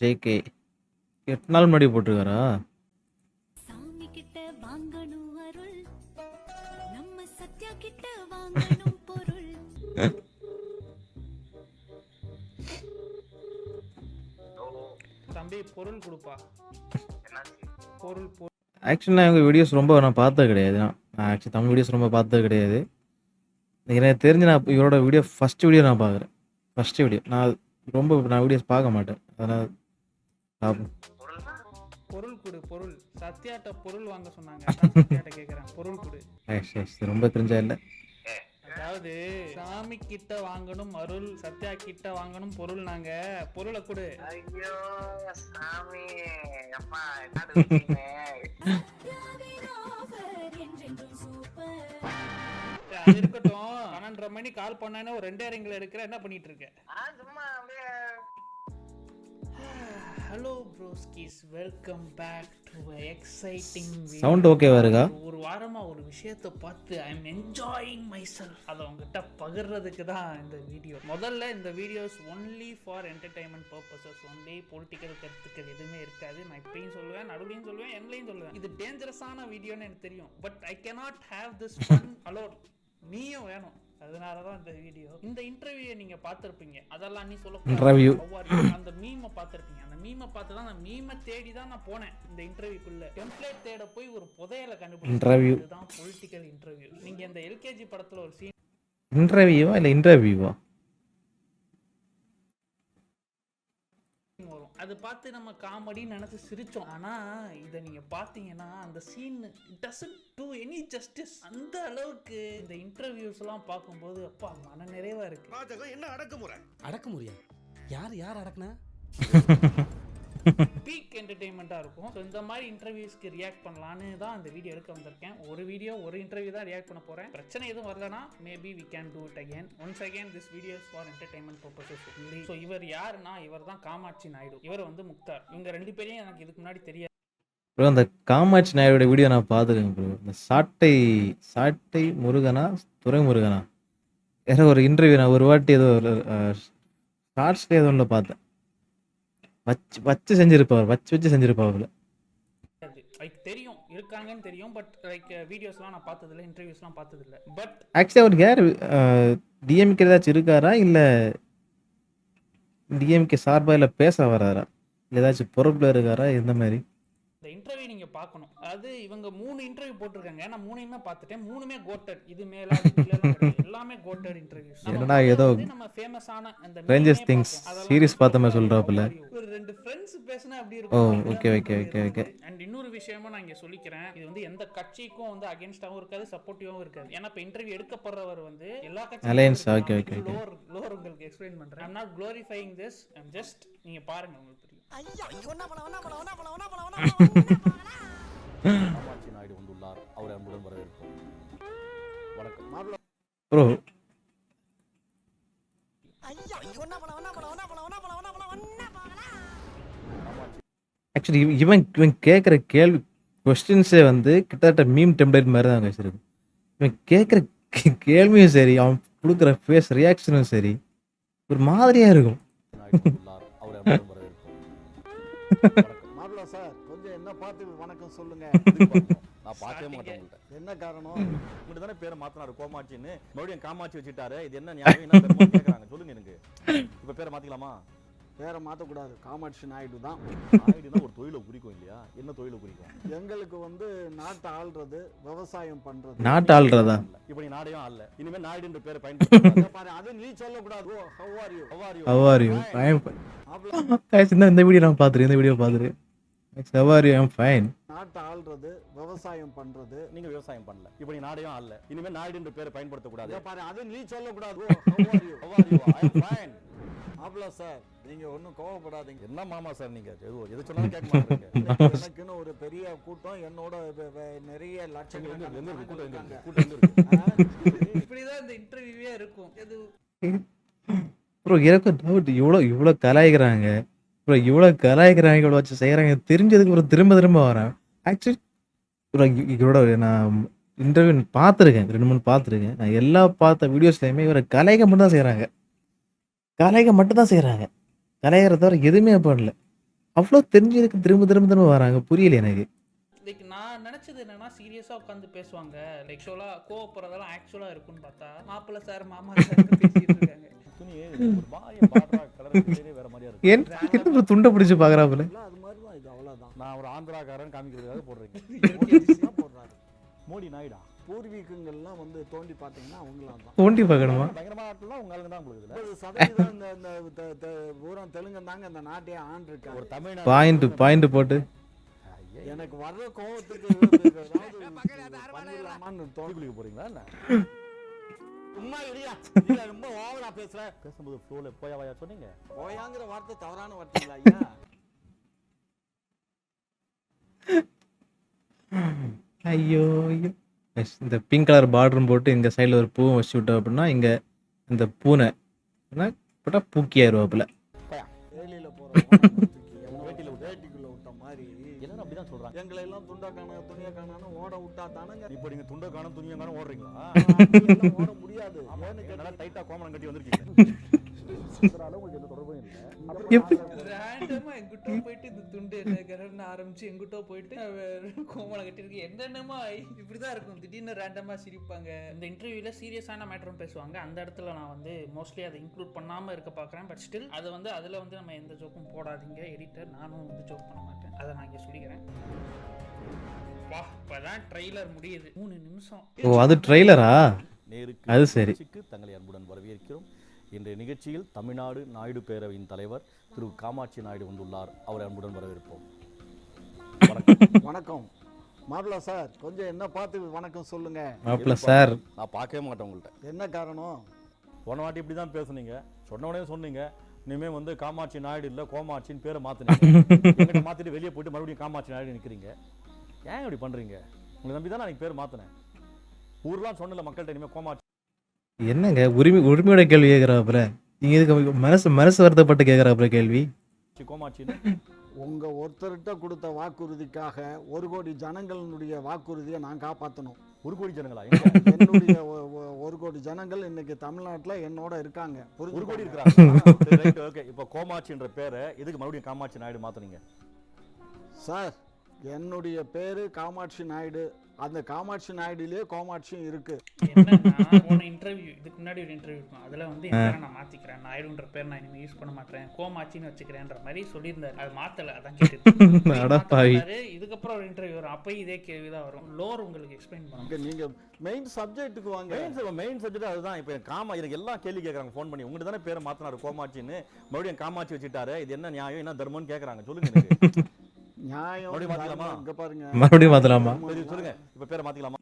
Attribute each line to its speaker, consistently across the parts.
Speaker 1: JK 8 நாள் முன்னாடி போட்டிருக்காரா?
Speaker 2: சாமி கிட்ட வாங்கணும் அருள், நம்ம சத்யா கிட்ட வாங்கணும் பொருள்.
Speaker 3: தம்பி பொருள் கொடுப்பா. பொருள்
Speaker 1: ஆக்சுவலி நான் இவங்க வீடியோஸ் ரொம்ப நான் பார்த்தது கிடையாது. நான் ஆக்சுவலி தமிழ் வீடியோஸ் ரொம்ப பார்த்தது கிடையாது. எனக்கு தெரிஞ்சு நான் இவரோட வீடியோ ஃபஸ்ட் வீடியோ நான் பார்க்குறேன். ஃபஸ்ட்டு வீடியோ நான் வீடியோஸ் பார்க்க மாட்டேன். அதனால்
Speaker 3: பொருள் கொடு. பொருள் சத்யாட்ட பொருள் வாங்க சொன்னாங்க. அதான் சத்யாட்ட கேக்குறேன். பொருள் கொடு.
Speaker 1: ரொம்ப தெரிஞ்சா இல்லை.
Speaker 3: அதாவது சாமி கிட்ட வாங்கணும் அருள், சத்யா கிட்ட வாங்கணும் பொருள். நாங்க பொருளை கொடு.
Speaker 4: ஐயோ சாமி அப்பா என்ன
Speaker 3: அது இருக்கட்டும். 12:30 மணி கால் பண்ணானே ஒரு 2 ரிங்ல எடுக்கிற. என்ன பண்ணிட்டு இருக்க?
Speaker 4: சும்மா அப்படியே.
Speaker 3: Hello broskis, welcome back to exciting
Speaker 1: sound ஓகேவா இருக்கா?
Speaker 3: ஒரு வாரமா ஒரு விஷயத்தை பார்த்து I am enjoying my self. அதை உங்ககிட்ட பகிர்றதுக்கு தான் இந்த வீடியோ. முதல்ல இந்த videos only for entertainment purposes only. Political கருத்துக்கள் எதுவுமே இருக்காது. நான் இப்பயும் சொல்லுவேன், நடுவுலையும் சொல்லுவேன், எண்ட்லையும் சொல்லுவேன். இது டேஞ்சரஸான வீடியோன்னு எனக்கு தெரியும். But I cannot have this fun alone. நீயும் வேணும். அதனாலதான் இந்த வீடியோ. இந்த இன்டர்வியூ நீங்க பார்த்திருப்பீங்க. அதெல்லாம் நீ சொல்ல அந்த மீமை பார்த்திருப்பீங்க. அந்த மீமை பார்த்து தான், அந்த மீமை தேடி தான் நான் போனேன் இந்த இன்டர்வியூக்குள்ள. டெம்ப்ளேட் தேட போய் ஒரு புதையலை கண்டுபிடிச்சேன். இதுதான் பொலிட்டிக்கல் இன்டர்வியூ. நீங்க இந்த எல்கேஜி படத்துல ஒரு சீன்
Speaker 1: இன்டர்வியூவா இல்ல இன்டர்வியூவா
Speaker 3: வரும். அது பார்த்து நம்ம காமெடின்னு நினைச்சு சிரிச்சோம். ஆனா இதை நீங்க பாத்தீங்கன்னா அந்த scene doesn't do any justice. அந்த அளவுக்கு இந்த இன்டர்வியூஸ் எல்லாம் பார்க்கும்போது அப்பா மன நிறைவா இருக்கு.
Speaker 5: என்ன அடக்குமுறையா? யார் அடக்குனா?
Speaker 3: பீக் என்டர்டெயின்மெண்ட்டாக இருக்கும். ஸோ இந்த மாதிரி இன்டர்வியூஸ்க்கு ரியாக்ட் பண்ணலான்னு தான் இந்த வீடியோ எடுக்க வந்திருக்கேன். ஒரு இன்டர்வியூ தான் ரியாக்ட் பண்ண போகிறேன். பிரச்சனை எதுவும் வரலனா maybe we can do it again. Once again this videos for entertainment purposes only. So இவர் யாருன்னா, இவர் தான் காமாட்சி நாயுடு, இவர் வந்து முக்தார். இவங்க 2 பேரையும் எனக்கு இதுக்கு முன்னாடி தெரியாது.
Speaker 1: ப்ரோ அந்த காமாட்சி நாயுடைய வீடியோ நான் பார்த்துருக்கேன் ப்ரோ. இந்த சாட்டை முருகனா துரைமுருகனா வேற ஒரு இன்டர்வியூ நான் ஒரு வாட்டி ஏதோ ஒரு ஷார்ட்ஸ்ல ஏதோ ஒன்றில் பார்த்தேன். வச்சு செஞ்சிருப்பாங்க.
Speaker 3: லைக் தெரியும் இருக்காங்கன்னு தெரியும். பட் லைக் வீடியோஸ்லாம் நான் பார்த்ததில்ல, இன்டர்வியூஸ்லாம் பார்த்ததில்ல. பட்
Speaker 1: ஆக்சுவலி அவருக்கு யார் டிஎம்கே ஏதாச்சும் இருக்காரா இல்லை டிஎம்கே சார்பாக இல்லை பேச வராரா இல்லை ஏதாச்சும் பொறுப்பில் இருக்காரா? எந்த மாதிரி
Speaker 3: இந்த இன்டர்வியூ நீங்க பார்க்கணும். அது இவங்க 3 இன்டர்வியூ போட்டிருக்காங்க. நான் 3யுமே பார்த்துட்டேன். 3மே கோட்டட். இது மேல எல்லாமே கோட்டட் இன்டர்வியூஸ்.
Speaker 1: என்னடா ஏதோ
Speaker 3: நம்ம ஃபேமஸான அந்த
Speaker 1: Stranger Things சீரிஸ் பார்த்த மாதிரி சொல்றாப்புல.
Speaker 3: ஒரு 2 ஃப்ரெண்ட்ஸ் பேசினா அப்படி இருக்கும்.
Speaker 1: ஓகே.
Speaker 3: அண்ட் இன்னொரு விஷயமும் நான் இங்க சொல்லிக்கிறேன். இது வந்து எந்த கட்சிக்கும் வந்து அகைன்ஸ்டாவும் இருக்காது, சப்போர்ட்டிவாவும் இருக்காது. ஏன்னா இப்ப இன்டர்வியூ எடுக்கப்படுறவர் வந்து எல்லா கட்சியும்
Speaker 1: அலையன்ஸ். ஓகே.
Speaker 3: லோர் உங்களுக்கு எக்ஸ்பிளைன் பண்றேன். I am not glorifying this. I'm just நீங்க பாருங்க உங்களுக்கு தெரியும்.
Speaker 5: காமாட்சி நாயுடு வந்துள்ளார். அவரை அன்புடன் வரவேற்போம். வணக்கம்
Speaker 1: ப்ரோ. ஆக்சுவலி இவன் கேட்குற கொஸ்டின்ஸே வந்து கிட்டத்தட்ட மீம் டெம்ப்ளேட் மாதிரி தான் வச்சிருக்கு. இவன் கேட்குற கேள்வியும் சரி, அவன் கொடுக்குற ஃபேஸ் ரியாக்ஷனும் சரி ஒரு மாதிரியா இருக்கும்.
Speaker 5: அவரை அன்புடன் வரவேற்போம். மாப்ள சார் கொஞ்சம் என்ன பார்த்து வணக்கம் சொல்லுங்க. நான் பார்க்கவே மாட்டேன். என்ன காரணம்? உங்கள்கிட்ட தானே பேரை மாத்தினாரு கோமாட்சின்னு, மறுபடியும் காமாட்சி வச்சுட்டாரு. இது என்ன நியாயம்? என்ன கேட்கறாங்க சொல்லுங்க எனக்கு. இப்ப பேரை மாத்திக்கலாமா? பேரை மாற்றக்கூடாது. காமாட்சி நாயுடு தான். நாயுடுனா ஒரு தொழிலை குறிக்கும் இல்லையா? என்ன தொழிலை குறிக்கும்? எங்களுக்கு வந்து நாட்டை ஆள்றது, விவசாயம் பண்றது.
Speaker 1: நாட்டு ஆள்றதா?
Speaker 5: இப்ப நீ நாடையும் ஆள்ல. இனிமே நாயுடுன்ற பேரை பயன்படுத்த பாரு. அது நீ சொல்லக்கூடாது. How are you?
Speaker 1: இந்த வீடியோ நான் பார்த்துருக்கேன். How are you? I'm fine.
Speaker 5: நாட்டை ஆள்றது, விவசாயம் பண்றது. நீங்க விவசாயம் பண்ணல. இப்ப நீ நாடையும் ஆள்ல. இனிமே நாயுடுன்ற பேரை பயன்படுத்த கூடாது. பாரு அது நீ சொல்லக்கூடாது. How are you? I am fine. மாப்ள சார் நீங்க ஒன்னும் கோவப்படாதீங்க. என்ன மாமா சார் நீங்க எது சொன்னாலும் கேட்க மாட்டீங்க. எனக்குன்னு ஒரு பெரிய கூட்டம், என்னோட நிறைய லட்சக்கணக்கான கூட்டம்
Speaker 3: இப்படிதான் இந்த இன்டர்வியூவே இருக்கும். இது
Speaker 1: ப்ரோ எனக்கு டவுட். இவ்வளோ கலாய்க்கிறாங்க ப்ரோ, இவ்வளோ வச்சு செய்கிறாங்க. தெரிஞ்சதுக்கு ஒரு திரும்ப வரேன். ஆக்சுவலி ப்ரோ இவரோட நான் இன்டர்வியூ பார்த்துருக்கேன், 2-3 பார்த்துருக்கேன். நான் எல்லா பார்த்த வீடியோஸ்லையுமே இவரை கலாய்க்க மட்டும் தான் செய்கிறாங்க. கலாய்க்கிறத தவிர எதுவுமே பண்ணல. அவ்வளோ தெரிஞ்சதுக்கு திரும்ப திரும்ப திரும்ப வராங்க. புரியல எனக்கு.
Speaker 3: லைக் நான் நினச்சது என்னன்னா சீரியஸாக உட்காந்து பேசுவாங்க. லைக் ஷோலாக கோவப்படுறதெல்லாம் ஆக்சுவலாக இருக்குன்னு பார்த்தா மாப்பிள்ளை சார் மாமா சார் பேசிட்டு இருக்காங்க.
Speaker 5: துணி ஒரு மாதிரி பாடுறா கலர் வேற மாதிரியா இருக்கு.
Speaker 1: என்ன ஒரு துண்டை பிடிச்சி பார்க்குறாப்புல.
Speaker 6: இல்ல, அது மாதிரி தான் இது, அவ்வளவுதான்.
Speaker 5: நான் ஒரு ஆந்திராக்காரன் காமிக்கிறதுக்காக போடுறீங்க.
Speaker 6: தான் போடுறாரு.
Speaker 5: மோடி நாயுடா
Speaker 6: பூர்வீகங்கள்லாம் வந்து தோண்டி பார்த்தீங்கன்னா அவங்களாம் தான்.
Speaker 1: தோண்டி பார்க்கணுமா?
Speaker 5: பயங்கரமான ஆட்கள் தான் உங்க ஆளுங்க தான் உங்களுக்கு இதுல.
Speaker 6: 50% இந்த பூரா தெலுங்கு தாங்க இந்த நாட்டையே ஆண்டிருக்காங்க.
Speaker 5: ஒரு தமிழ்நாடு
Speaker 1: பாயிண்ட் போட்டு
Speaker 6: எனக்கு வர்ற கோவத்துக்கு ஏதாவது பண்ணிடலாமான்னு தோணி.
Speaker 5: குளிக்க போறீங்களா என்ன?
Speaker 6: சும்மா இல்லையா ரொம்ப ஓவரா பேசுற.
Speaker 5: பேசும்போது ஃப்ளோல போயா வாயா சொன்னீங்க.
Speaker 6: ஓயாங்கிற வார்த்தை தவறான வார்த்தைங்களா ஐயா?
Speaker 1: ஐயோ ஐயோ. இந்த பிங்க் கலர் பார்டரும் போட்டு இந்த சைடில் ஒரு பூவை வச்சு விட்டோம் அப்படின்னா இங்கே இந்த பூனை போட்டால் பூக்கி ஆயிடுவாப்புல.
Speaker 6: வேலியில போற வேட்டிக்குள்ள விட்ட மாதிரி
Speaker 5: எல்லாரும் அப்படிதான் சொல்றாங்க.
Speaker 6: எங்களை எல்லாம் துண்டா காண துணியா காணான்னு ஓட விட்டா தானங்க.
Speaker 5: இப்போ நீங்க துண்டை காணும் துணியை காணும் ஓடுறீங்களா?
Speaker 6: எல்லாம் ஓட முடியாது. ஏன்னு
Speaker 5: நல்லா
Speaker 6: கேட்டா
Speaker 5: டைட்டா கோமணம் கட்டி வந்திருக்கீங்க. அதனால உங்களுக்கு எந்த தொடர்பும் இல்லை.
Speaker 3: ரேண்டமா எங்கிட்ட போயிட்டு இந்த துண்டு என்ன கரன்னு ஆரம்பிச்சு எங்கிட்ட போயிட்டு கோமலை கட்டிருக்கு என்னென்னமோ இப்படிதான் இருக்கும். திடீர்னு ரேண்டமா சிரிப்பாங்க. இந்த இன்டர்வியூல சீரியஸான மேட்டரும் பேசுவாங்க. அந்த இடத்துல நான் வந்து மோஸ்ட்லி அதை இன்க்ளூட் பண்ணாம இருக்க பாக்குறேன். பட் ஸ்டில் அது வந்து அதுல வந்து நம்ம எந்த ஜோக்கும் போடாதீங்க எடிட்டர். நானும் வந்து ஜோக் பண்ண மாட்டேன். அதை நான் இங்க சொல்லிக்கிறேன். வா இப்பதான் ட்ரெய்லர் முடியுது. 3 நிமிஷம்.
Speaker 1: ஓ அது ட்ரெய்லரா?
Speaker 5: நேருக்கு
Speaker 1: அது சரி.
Speaker 5: நிகழ்ச்சிக்கு தங்களை அன்புடன் வரவேற்கிறோம். இன்றைய நிகழ்ச்சியில் தமிழ்நாடு நாயுடு பேரவையின் தலைவர் திரு காமாட்சி நாயுடு வந்துள்ளார். அவரை அன்புடன் வரவேற்போம்.
Speaker 6: வணக்கம் மாப்பிள்ள சார், கொஞ்சம் என்ன பார்த்து வணக்கம் சொல்லுங்க.
Speaker 1: மாப்பிள்ள சார்
Speaker 5: நான் பார்க்கவே மாட்டேன் உங்கள்கிட்ட.
Speaker 6: என்ன காரணம்?
Speaker 5: போன வாட்டி இப்படி தான் பேசுனீங்க. சொன்ன உடனே சொன்னீங்க இனிமே வந்து காமாட்சி நாயுடு இல்லை கோமாட்சின்னு பேரை மாற்றினீங்க. எங்கிட்ட மாற்றிட்டு வெளியே போயிட்டு மறுபடியும் காமாட்சி நாயுடு நிற்கிறீங்க. ஏன் இப்படி பண்ணுறீங்க? உங்களை நம்பி தான் நான் பேர் மாற்றினேன். ஊர்லாம் சொன்னல மக்கள்கிட்ட இனிமேல் கோமாட்சி.
Speaker 1: என்னங்க உரிமையோட கேள்வி கேட்குறாப்புல. நீங்கள் இதுக்கு மனசு வருத்தப்பட்டு கேட்குறாப்புல கேள்வி.
Speaker 5: கோமாட்சின்னு
Speaker 6: உங்க ஒருத்தர்கிட்ட கொடுத்த வாக்குறுதிக்காக 1 கோடி ஜனங்களுடைய வாக்குறுதியை நான் காப்பாற்றணும்.
Speaker 5: 1 கோடி ஜனங்களா?
Speaker 6: என்னுடைய 1 கோடி ஜனங்கள் இன்னைக்கு தமிழ்நாட்டுல என்னோட இருக்காங்க.
Speaker 5: 1 கோடி இருக்கிறாங்க. ஓகே, இப்போ கோமாட்சின்ற பேரை எதுக்கு மறுபடியும் காமாட்சி நாயுடு மாத்துனீங்க?
Speaker 6: சார், என்னுடைய பேரு காமாட்சி நாயுடு. அந்த காமாட்சி நாயுடுலயே கோமாட்சியும் இருக்கு.
Speaker 3: என்னன்னா போன இன்டர்வியூ இதுக்கு முன்னாடி ஒரு இன்டர்வியூ இருக்கும். அதுல வந்து என் பேரை நான் மாத்திக்கிறேன், நாயுடுன்ற பேர் நான் இனிமே யூஸ் பண்ண மாட்டேன், கோமாச்சின்னு வச்சுக்கிறேன்ற மாதிரி சொல்லியிருந்தாரு. அது மாத்தல, அதான் கேட்டு. இதுக்கப்புறம் ஒரு இன்டர்வியூ வரும், அப்பயும் இதே கேள்விதான் வரும். லோர் உங்களுக்கு எக்ஸ்பிளைன் பண்ணுங்க.
Speaker 6: நீங்க மெயின் சப்ஜெக்ட்டுக்கு வாங்க.
Speaker 5: மெயின் சப்ஜெக்ட் அதுதான். இப்போ எனக்கு எல்லாம் கேள்வி கேட்கறாங்க ஃபோன் பண்ணி. உங்கள்கிட்ட தானே பேரை மாத்தினாரு கோமாட்சின்னு, மறுபடியும் காமாட்சி வச்சுட்டாரு. இது என்ன நியாயம், என்ன தர்மம்னு கேட்கறாங்க. சொல்லுங்க எனக்கு.
Speaker 6: நியாயம் இங்க பாருங்க.
Speaker 1: மறுபடியும் மாத்தலாமா?
Speaker 5: சொல்லுங்க, இப்ப பேரை மாத்திக்கலாமா?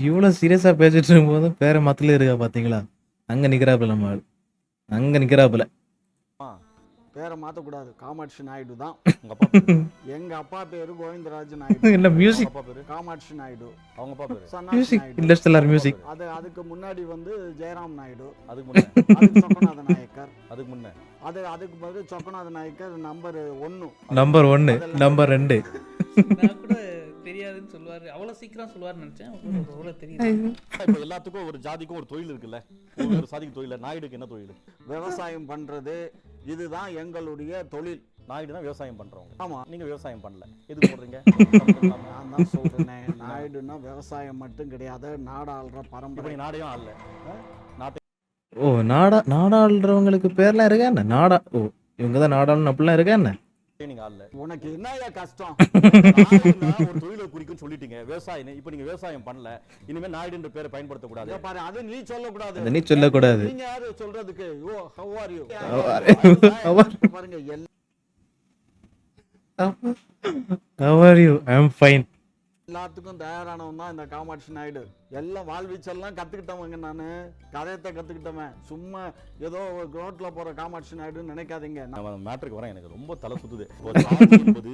Speaker 1: இவ்வளவு சீரியஸா பேசிட்டு இருக்கும்போது பேரை மாத்தல இருக்கா பாத்தீங்களா? அங்க நிக்கிறாப்புல நம்ம ஆள். அங்க நிக்கிறாப்புல.
Speaker 6: பேரை மாத்தக்கூடாது, காமாட்சி நாயுடு தான்.
Speaker 5: உங்க அப்பா பேரு?
Speaker 6: எங்க அப்பா பேரு கோவிந்தராஜ் நாயுடு.
Speaker 1: என்ன மியூசிக்?
Speaker 5: அப்பா பேரு
Speaker 6: காமாட்சி நாயுடு.
Speaker 5: அவங்க அப்பா பேரு
Speaker 1: மியூசிக், இண்டஸ்ட்ரியல் மியூசிக்.
Speaker 6: அதுக்கு முன்னாடி வந்து ஜெயராம் நாயுடு.
Speaker 5: அதுக்கு முன்ன
Speaker 6: அதுக்கு சொக்கநாத நாயக்கர்.
Speaker 5: அதுக்கு முன்ன
Speaker 6: அதுக்கு பதில் Chokkanatha Nayakkar number 1.
Speaker 1: Number 1, number 2.
Speaker 3: நான் கூட தெரியாதுன்னு சொல்லுவாரு. அவ்வளவு சீக்கிரம் சொல்லுவாருன்னு நினைச்சேன். அவ்வளவு தெரியுது.
Speaker 5: இப்ப எல்லாத்துக்கும் ஒரு ஜாதிக்கும் ஒரு தொழில் இருக்குல்ல. ஒரு சாதிக்கு தொழில். நாயுடுக்கு என்ன தொழில்?
Speaker 6: விவசாயம் பண்றது. இதுதான் எங்களுடைய தொழில்.
Speaker 5: நாயுடுனா விவசாயம் பண்றவங்க.
Speaker 6: ஆமா.
Speaker 5: நீங்க விவசாயம் பண்ணல, எதுக்கு போடுறீங்க?
Speaker 6: நான் தான் சொல்றேன், நாயுடுனா விவசாயம் மட்டும் கிடையாது, நாடாளுற பரம்பரை.
Speaker 5: இப்ப நீ நாடையும் ஆளல.
Speaker 1: ஓ நாடாளுறவங்களுக்கு பேர்லாம் இருக்கா என்ன? ஓ இவங்க தான் நாடாளுன்னு அப்படிலாம் இருக்கா என்ன?
Speaker 5: நீங்க ஆளல.
Speaker 6: உனக்கு என்னையா கஷ்டம்?
Speaker 5: ஒரு தொழிலை குறிக்கும் சொல்லிட்டீங்க விவசாயம். இப்ப நீங்க விவசாயம் பண்ணல, இனிமே நாயுடுன்ற பேரை பயன்படுத்த கூடாது.
Speaker 6: பாரு, அது நீ சொல்லக்கூடாது.
Speaker 1: நீ சொல்லக்கூடாது.
Speaker 6: நீங்க யாரு சொல்றதுக்கு? ஓ how are you? பாருங்க,
Speaker 1: How are you? I am fine.
Speaker 6: எல்லாத்துக்கும் தயாரானவன் தான் இந்த காமாட்சி நாயுடு. எல்லாம் வாழ்வீச்செல்லாம் கத்துக்கிட்டவங்க. நானு கதையத்தை கத்துக்கிட்டவன். சும்மா ஏதோ ரோட்ல போற காமாட்சி நாயுடுன்னு நினைக்காதீங்க.
Speaker 5: நான் மேட்டருக்கு வரேன். எனக்கு ரொம்ப தலை சுத்துது.